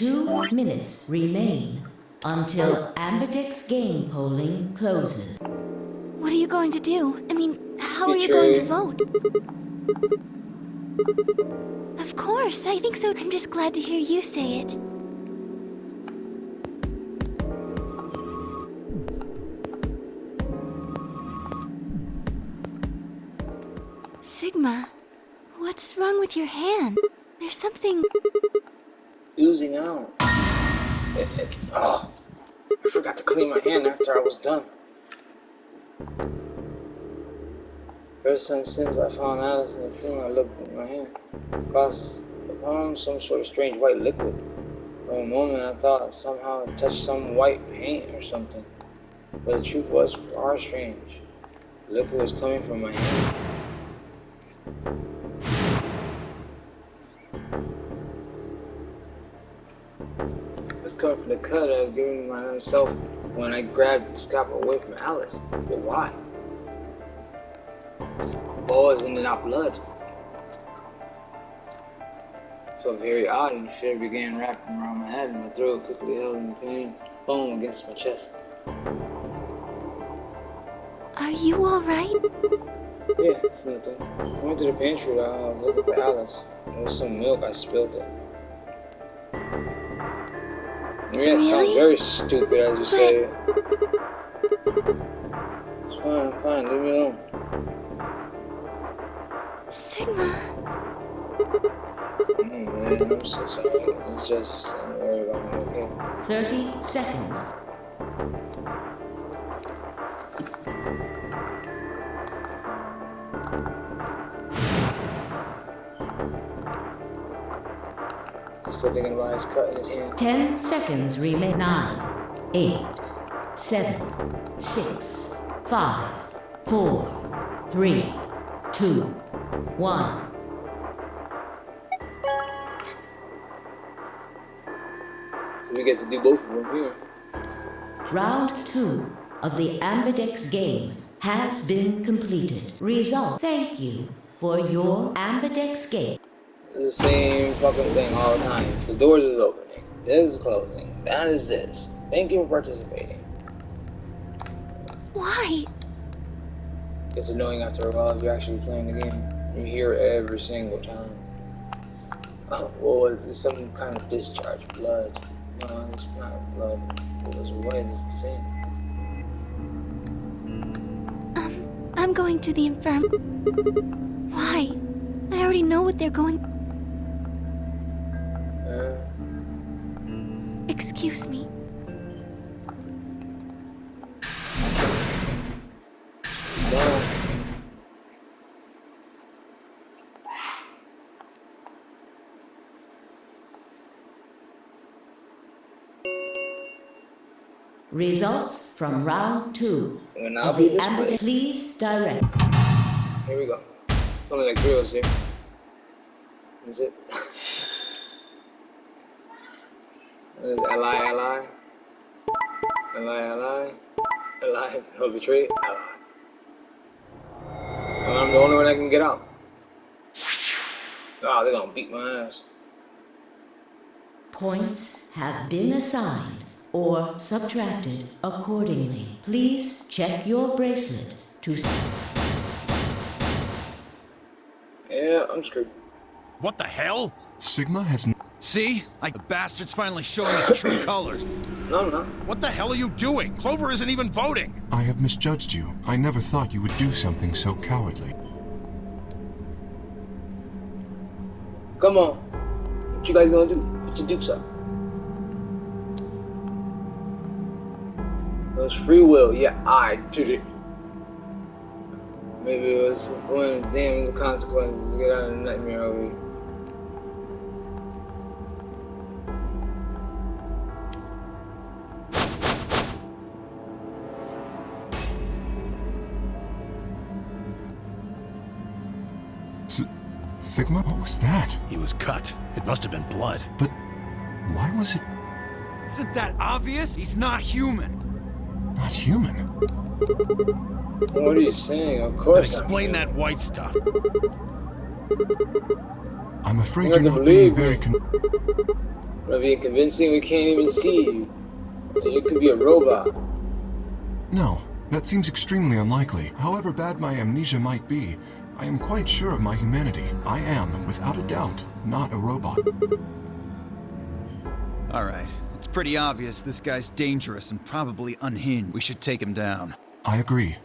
2 minutes remain until Ambidex game polling closes. What are you going to do? I mean, how are you Betray. going to vote? Of course, I think so. I'm just glad to hear you say it. Sigma, what's wrong with your hand? There's something... Oozing out. Oh, I forgot to clean my hand after I was done. Ever since I found Alice in the fume, I looked at my hand. Across the palm, some sort of strange white liquid. For a moment, I thought somehow it touched some white paint or something. But the truth was far strange. The liquid was coming from my hand. It was coming from the cut I was giving myself when I grabbed the scalpel away from Alice. But why? What was in that blood? So very odd, and fear began wrapping around my head, and my throat quickly held in pain, bone against my chest. Are you alright? Yeah, it's nothing. I went to the pantry. I was looking for Alice. There was some milk. I spilled it. Yeah, it sounds very stupid as you say it. It's fine, I'm fine. Leave me alone. Sigma. Oh man, I'm so sorry. It's just, don't worry about me, okay? 30 seconds. Still thinking about his cut in his hand. 10 seconds remain. 9, 8, 7, 6, 5, 4, 3, 2, 1. We get to do both of them here. Round 2 of the Ambidex game has been completed. Result. Thank you for your Ambidex game. It's the same fucking thing all the time. The doors is opening. This is closing. That is this. Thank you for participating. Why? It's annoying after a while if you're actually playing the game. You hear it every single time. Oh, what was this? Some kind of discharge. Blood. No, it's not blood. It was white. It's the same. I'm going to the infirm. Why? I already know what they're going... Excuse me. No. Results from round 2 Will now of be the displayed. Ambidex. Please direct. Here we go. It's only like 3 of us here. That's it. Ally. No, betray. Ally. And I'm the only one that can get out. Oh, they're gonna beat my ass. Points have been assigned or subtracted accordingly. Please check your bracelet to see. Yeah, I'm screwed. What the hell? Sigma has See? The bastard's finally showing his true colors. No, I'm not. What the hell are you doing? Clover isn't even voting. I have misjudged you. I never thought you would do something so cowardly. Come on. What you guys gonna do? Put your dukes up. It was free will. Yeah, I did it. Maybe it was one of the damn consequences to get out of the nightmare over here. Sigma? What was that? He was cut. It must have been blood. But why was it Isn't that obvious? He's not human. not human? What are you saying? Of Then course. explain that white stuff. I'm afraid You you're have to not being believe very me. We're being convincing we can't even see you. You could be a robot. No, that seems extremely unlikely. However bad my amnesia might be, I am quite sure of my humanity. I am, without a doubt, not a robot. Alright, it's pretty obvious this guy's dangerous and probably unhinged. We should take him down. I agree.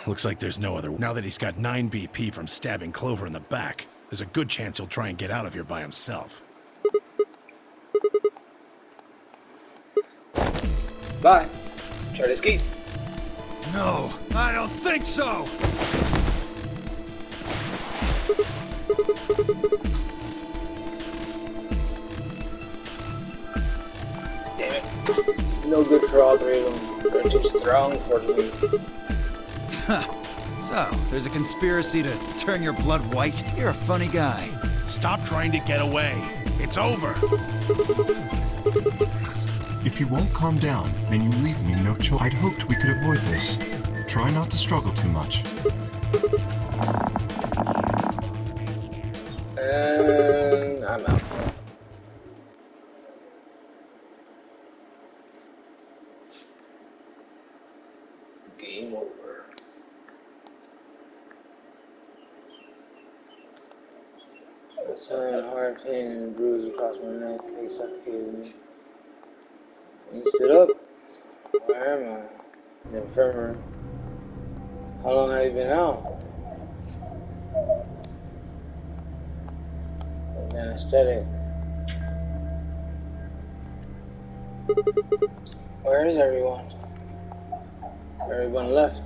Looks like there's no other. Now that he's got 9 BP from stabbing Clover in the back, there's a good chance he'll try and get out of here by himself. Bye. Try to escape. No, I don't think so! Damn it. No good for all three of them. They're too strong for me. So, there's a conspiracy to turn your blood white? You're a funny guy. Stop trying to get away. It's over. If you won't calm down, then you leave me no choice. I'd hoped we could avoid this. Try not to struggle too much. And I'm out. Game over. I was having a hard pain and a bruise across my neck. He suffocated me. He stood up. Where am I? The infirmary. How long have you been out? An anesthetic. Where is everyone? Everyone left.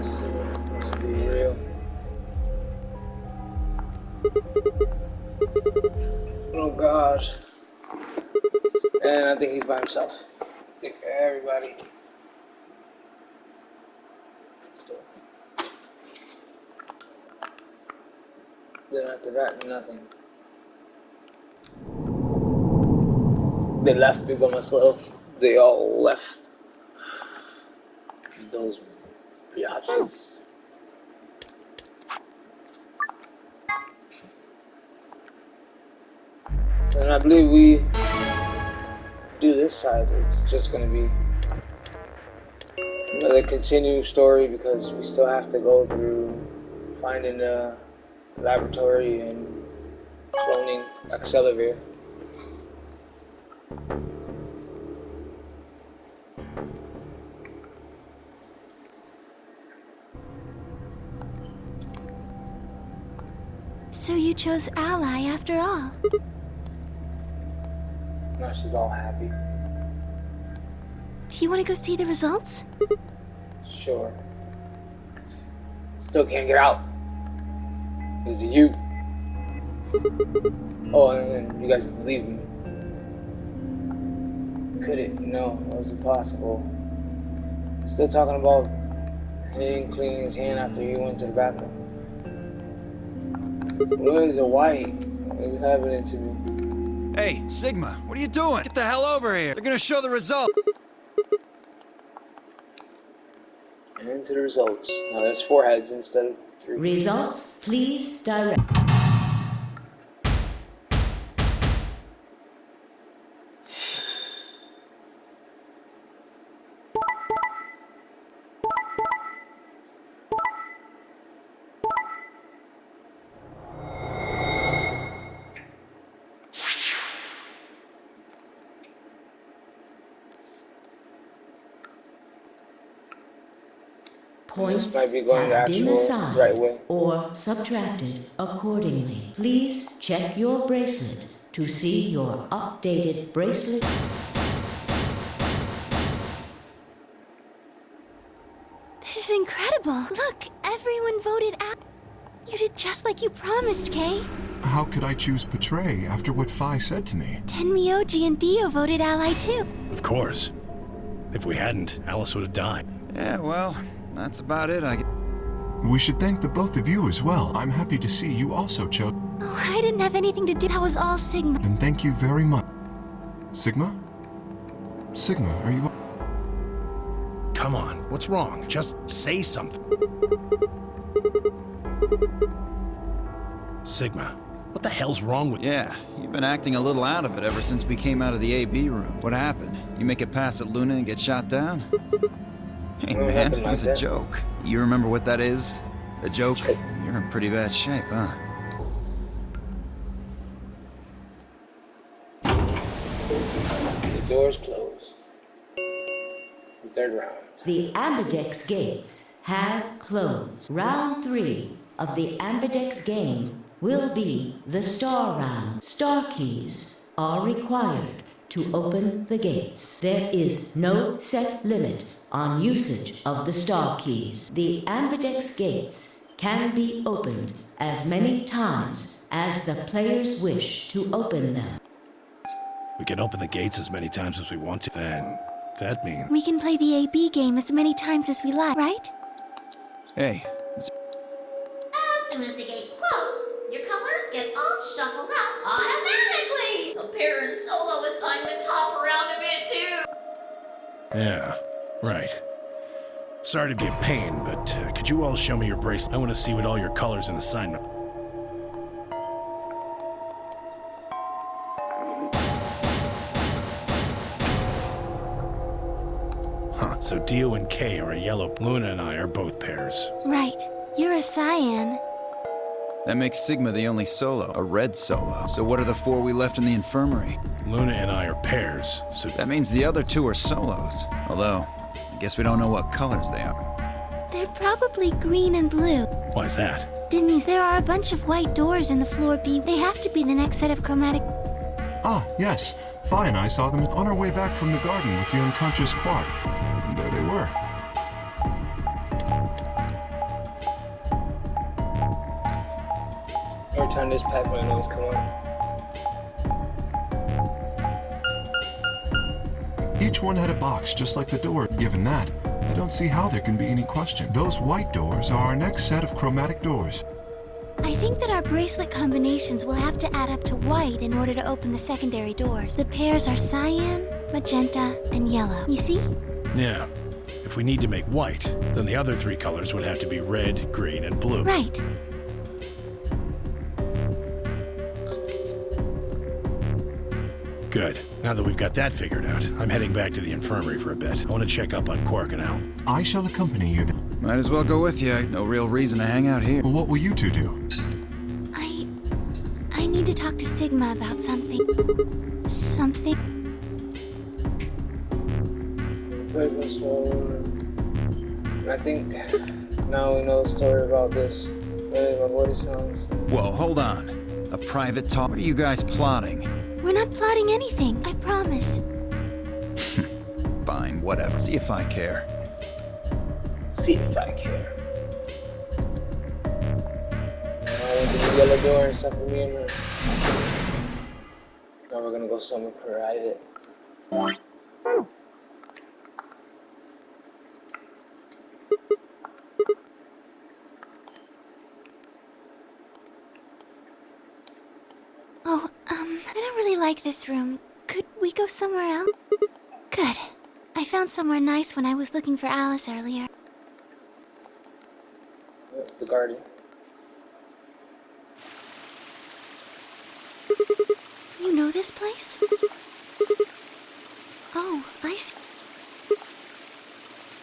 This must be real. Oh God. And I think he's by himself. I think everybody. Then after that, nothing. They left me by myself. They all left. Those biatches. So I believe we do this side. It's just gonna be another continuing story because we still have to go through finding the laboratory and cloning Accelerate. So you chose Ally after all. Now she's all happy. Do you want to go see the results? Sure. Still can't get out. Is it you? Oh, and you guys leave me. Could it? No, that was impossible. Still talking about him cleaning his hand after he went to the bathroom. What is it white? What is happening to me? Hey, Sigma, what are you doing? Get the hell over here. They're gonna show the result. And into the results. Now there's 4 heads instead of 3. Results, please direct. Points might be going the have been actual assigned right way. or subtracted accordingly. Please check your bracelet to see your updated bracelet. This is incredible. Look, everyone voted out. You did just like you promised, Kay. How could I choose Betray after what Phi said to me? Tenmyoji and Dio voted ally too. Of course. If we hadn't, Alice would have died. Yeah, well, that's about it, I guess. We should thank the both of you as well. I'm happy to see you also chose. Oh, I didn't have anything to do. That was all Sigma. Then thank you very much. Sigma? Sigma, are you... Come on, what's wrong? Just say something. Sigma, what the hell's wrong with you? Yeah, you've been acting a little out of it ever since we came out of the AB room. What happened? You make it past at Luna and get shot down? Hey man, it was a joke. You remember what that is? A joke? You're in pretty bad shape, huh? The doors close. The third round. The Ambidex gates have closed. Round 3 of the Ambidex game will be the star round. Star keys are required to open the gates. There is no set limit on usage of the star keys. The Ambidex gates can be opened as many times as the players wish to open them. We can open the gates as many times as we want to. Then, that means... We can play the AB game as many times as we like, right? Hey, As soon as the gates close, your colors get all shuffled up automatically. The pair and solo assignments hop around a bit too. Yeah, right. Sorry to be a pain, but could you all show me your bracelet? I want to see what all your colors and assignment... Huh, so Dio and Kay are a yellow. Luna and I are both pairs. Right. You're a cyan. that makes Sigma the only solo, a red solo. So what are the 4 we left in the infirmary? Luna and I are pairs, so... That means the other 2 are solos. Although, I guess we don't know what colors they are. They're probably green and blue. Why's that? Didn't you? There are a bunch of white doors in the floor B. They have to be the next set of chromatic... Ah, yes. Phi and I saw them on our way back from the garden with the unconscious Quark. And there they were. Every time this Pac-Man noise come on. Each one had a box just like the door. Given that, I don't see how there can be any question. Those white doors are our next set of chromatic doors. I think that our bracelet combinations will have to add up to white in order to open the secondary doors. The pairs are cyan, magenta, and yellow. You see? Yeah. If we need to make white, then the other 3 colors would have to be red, green, and blue. Right. Good. Now that we've got that figured out, I'm heading back to the infirmary for a bit. I want to check up on Quark and Al. I shall accompany you. Might as well go with you. No real reason to hang out here. Well, what will you 2 do? I need to talk to Sigma about something. Something. I think now we know the story about this. Really, my voice sounds. Whoa, hold on. A private talk? What are you guys plotting? We're not plotting anything, I promise. Fine, whatever. See if I care. See if I care. I went to the yellow door and stuff for me and her. Now we're gonna go somewhere private. Oh, I don't really like this room. Could we go somewhere else? Good. I found somewhere nice when I was looking for Alice earlier. The garden. You know this place? Oh, I see.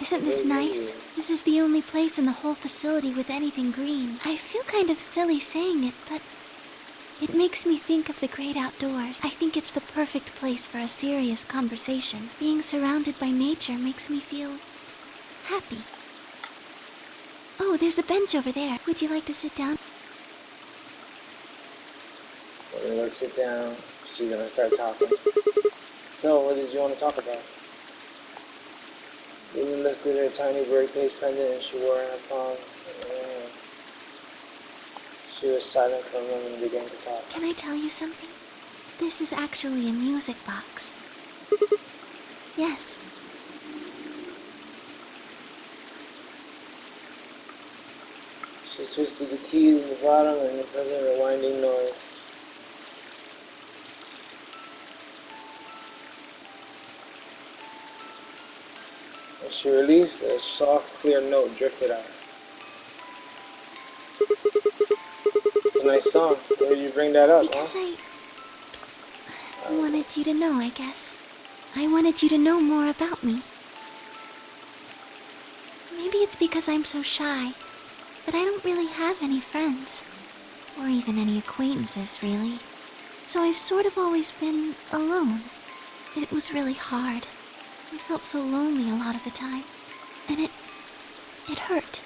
Isn't this nice? This is the only place in the whole facility with anything green. I feel kind of silly saying it, but it makes me think of the great outdoors. I think it's the perfect place for a serious conversation. Being surrounded by nature makes me feel happy. Oh, there's a bench over there. Would you like to sit down? We're gonna sit down. She's gonna start talking. So, what did you want to talk about? Even the lifted her tiny birdcage pendant and she wore in her palm. Yeah. She was silent for a moment and began to talk. Can I tell you something? This is actually a music box. Yes. She twisted the keys in the bottom and it present a winding noise. As she released, a soft, clear note drifted out. It's a nice song. Where did you bring that up, Because I wanted you to know, I guess. I wanted you to know more about me. Maybe it's because I'm so shy, but I don't really have any friends. Or even any acquaintances, really. So I've sort of always been alone. It was really hard. I felt so lonely a lot of the time. And it hurt.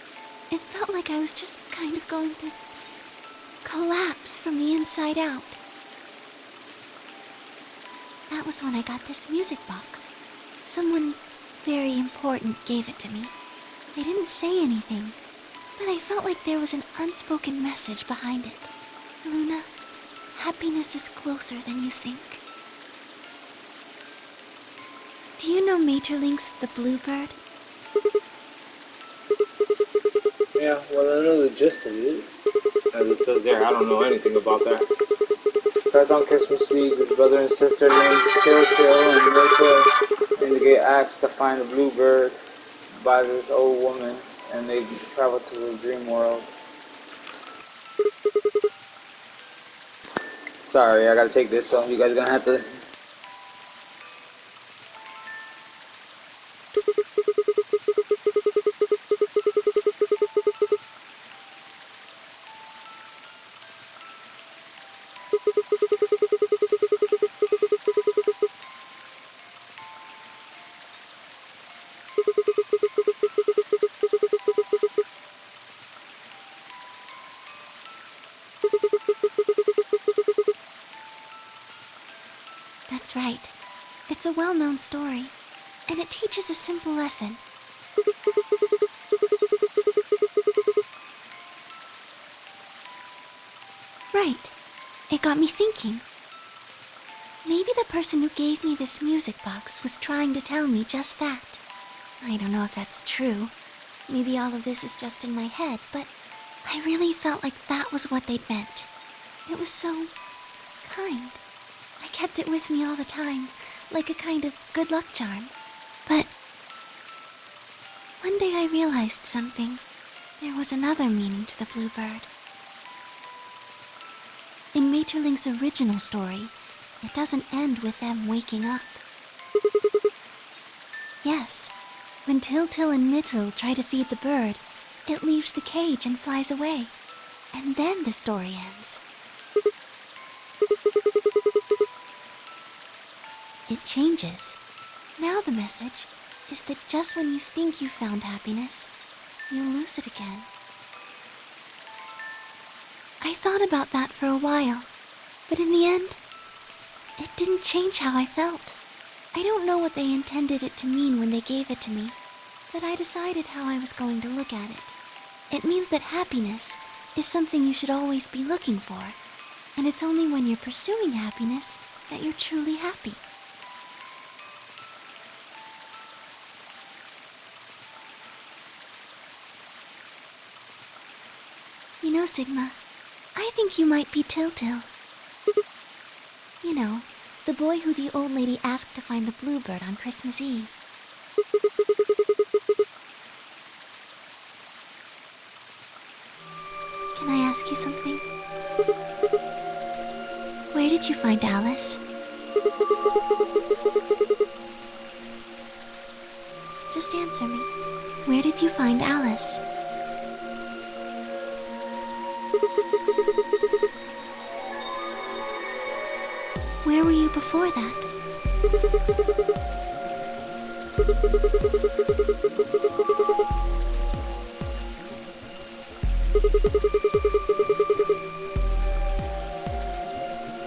It felt like I was just kind of going to collapse from the inside out. That was when I got this music box. Someone very important gave it to me. They didn't say anything, but I felt like there was an unspoken message behind it. Luna, happiness is closer than you think. Do you know Maeterlinck's The Bluebird? Yeah, well, I know the gist of it. As it says there, I don't know anything about that. Starts on Christmas Eve with brother and sister named Till and Rachel, and they get asked to find a bluebird by this old woman, and they travel to a dream world. Sorry, I gotta take this, so you guys are gonna have to. That's right. It's a well-known story, and it teaches a simple lesson. Right. It got me thinking. Maybe the person who gave me this music box was trying to tell me just that. I don't know if that's true. Maybe all of this is just in my head, but I really felt like that was what they'd meant. It was so kind. I kept it with me all the time, like a kind of good luck charm. But one day I realized something. There was another meaning to the bluebird. In Maeterlinck's original story, it doesn't end with them waking up. Yes, when Till and Mittel try to feed the bird, it leaves the cage and flies away. And then the story ends. It changes. Now the message is that just when you think you found happiness, you'll lose it again. I thought about that for a while, but in the end, it didn't change how I felt. I don't know what they intended it to mean when they gave it to me, but I decided how I was going to look at it. It means that happiness is something you should always be looking for, and it's only when you're pursuing happiness that you're truly happy. You know, Sigma, I think you might be Till. You know, the boy who the old lady asked to find the bluebird on Christmas Eve. Can I ask you something? Where did you find Alice? Just answer me. Where did you find Alice? Where were you before that?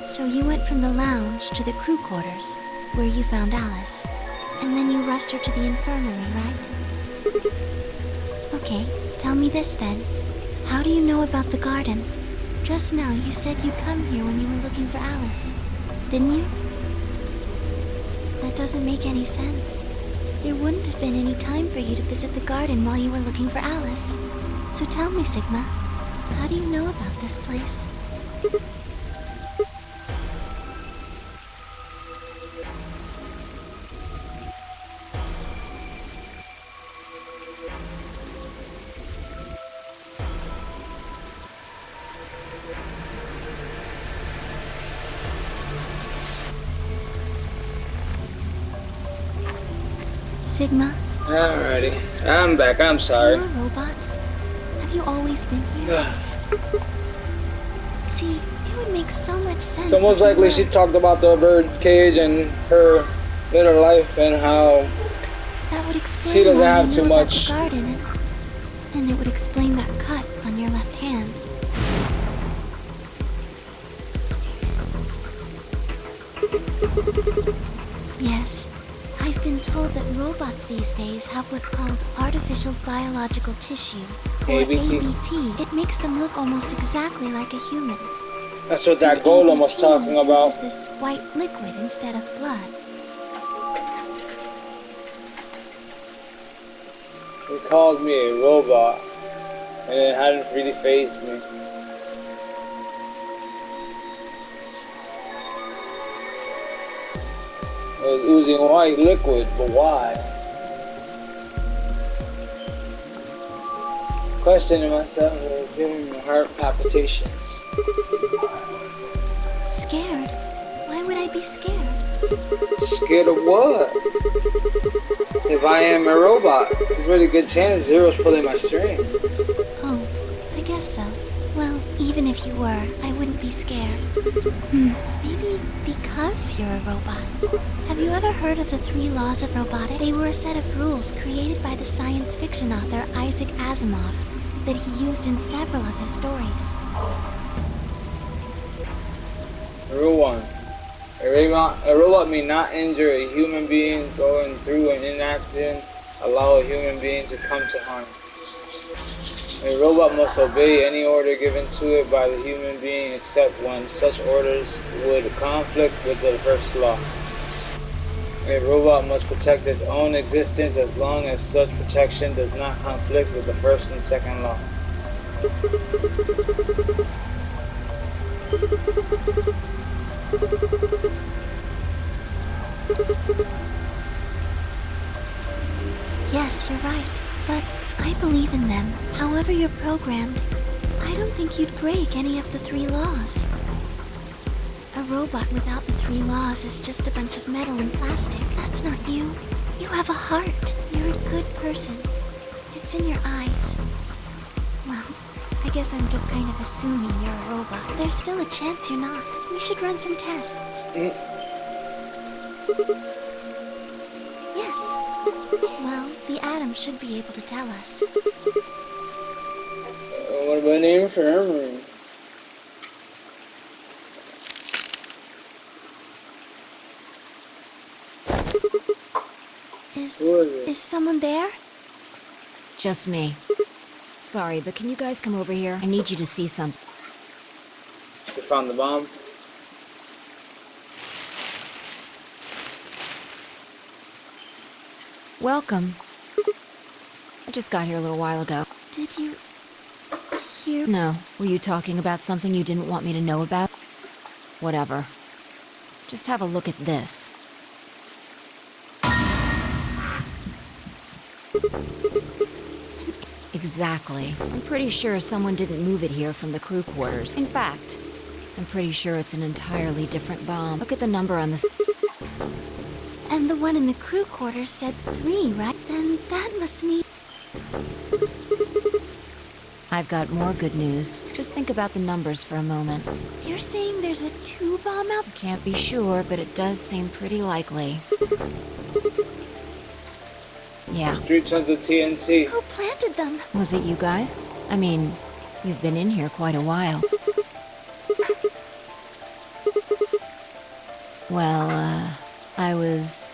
So you went from the lounge to the crew quarters, where you found Alice, and then you rushed her to the infirmary, right? Okay, tell me this then. How do you know about the garden? Just now you said you'd come here when you were looking for Alice, didn't you? That doesn't make any sense. There wouldn't have been any time for you to visit the garden while you were looking for Alice. So tell me, Sigma, how do you know about this place? Sigma? Alrighty. I'm back. I'm sorry. You're a robot? Have you always been here? See, it would make so much sense. So most likely she talked about the bird cage and her little life and how that would explain she doesn't why have you too knew about much. the garden, and it would explain that cut on your left hand. Yes, I've been told that robots these days have what's called artificial biological tissue, or ABT. ABT. It makes them look almost exactly like a human. That's what that And golem was ABT talking about. uses this white liquid instead of blood. He called me a robot, and it hadn't really fazed me. It was oozing white liquid, but why? Questioning myself, it was giving me heart palpitations. Scared? Why would I be scared? Scared of what? If I am a robot, there's a really good chance Zero's pulling my strings. Oh, I guess so. Well, even if you were, I wouldn't be scared. Maybe because you're a robot. Have you ever heard of the 3 laws of robotics? They were a set of rules created by the science fiction author Isaac Asimov that he used in several of his stories. Rule 1. A robot may not injure a human being going through an inaction, allow a human being to come to harm. A robot must obey any order given to it by the human being except when such orders would conflict with the first law. A robot must protect its own existence as long as such protection does not conflict with the first and second law. Yes, you're right, but I believe in them. However you're programmed, I don't think you'd break any of the 3 laws. A robot without the 3 laws is just a bunch of metal and plastic. That's not you. You have a heart. You're a good person. It's in your eyes. Well, I guess I'm just kind of assuming you're a robot. There's still a chance you're not. We should run some tests. Yes. Well, the atom should be able to tell us. What about the infirmary? Is someone there? Just me. Sorry, but can you guys come over here? I need you to see something. You found the bomb? Welcome. I just got here a little while ago. Did you hear? No. Were you talking about something you didn't want me to know about? Whatever. Just have a look at this. Exactly. I'm pretty sure someone didn't move it here from the crew quarters. In fact, I'm pretty sure it's an entirely different bomb. Look at the number on this. And the one in the crew quarters said 3, right? Then that must mean... I've got more good news. Just think about the numbers for a moment. You're saying there's a 2 bomb out? Can't be sure, but it does seem pretty likely. Yeah. 3 tons of TNT. Who planted them? Was it you guys? I mean, you've been in here quite a while. Well, I was...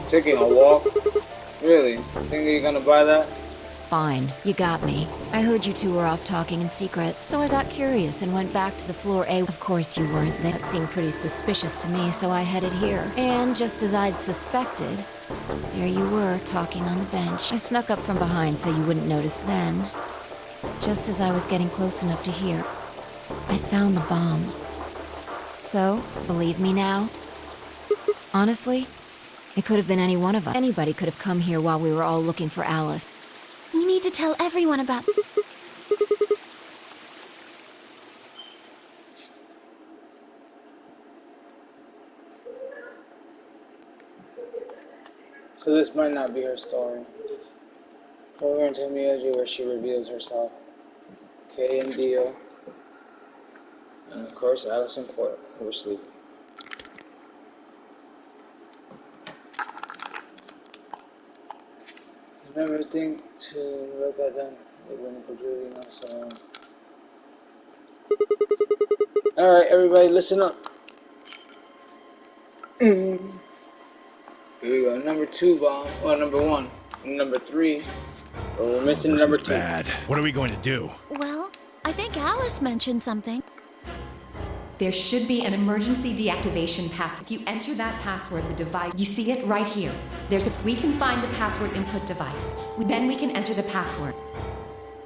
Taking a walk. Really? Think you're gonna buy that? Fine, you got me. I heard you two were off talking in secret, so I got curious and went back to the floor A. Of course you weren't there. That seemed pretty suspicious to me, so I headed here. And just as I'd suspected, there you were, talking on the bench. I snuck up from behind so you wouldn't notice. Then, just as I was getting close enough to hear, I found the bomb. So, believe me now? Honestly, it could have been any one of us. Anybody could have come here while we were all looking for Alice. We need to tell everyone about... So this might not be her story. Over into Miyoji where she reveals herself. Kay and Dio. And of course Alice and Port, who were sleeping. Remember to think to look at them. They've been protruding on so long. Alright, everybody, listen up. Here we go. Number 2 bomb. Well, number 1. And number 3. But we're missing This number is 2. bad. What are we going to do? Well, I think Alice mentioned something. There should be an emergency deactivation password. If you enter that password, the device, you see it right here. If we can find the password input device, then we can enter the password.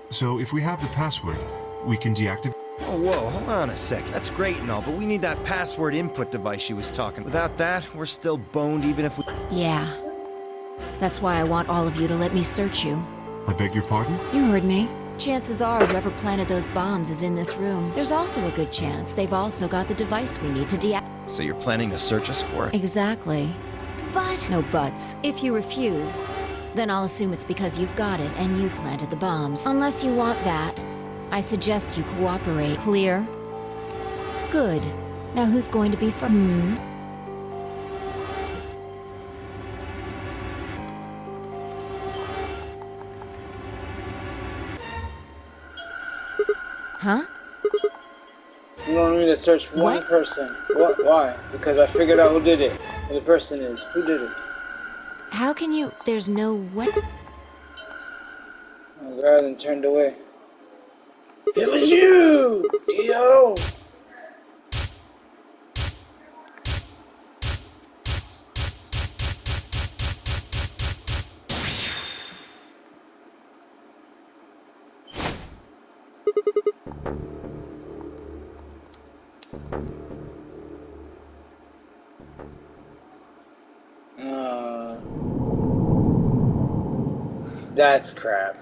So if we have the password, we can deactivate... Oh, whoa, hold on a sec. That's great and all, but we need that password input device she was talking. Without that, we're still boned even if we... Yeah. That's why I want all of you to let me search you. I beg your pardon? You heard me. Chances are whoever planted those bombs is in this room. There's also a good chance they've also got the device we need to deactivate. So you're planning to search us for it? Exactly. But... No buts. If you refuse, then I'll assume it's because you've got it and you planted the bombs. Unless you want that, I suggest you cooperate. Clear? Good. Now who's going to be for... Huh? You want me to search one What? person. What? Why? Because I figured out who did it. Who the person is. Who did it? How can you... There's no way... I grabbed and turned away. It was you! Dio! That's crap.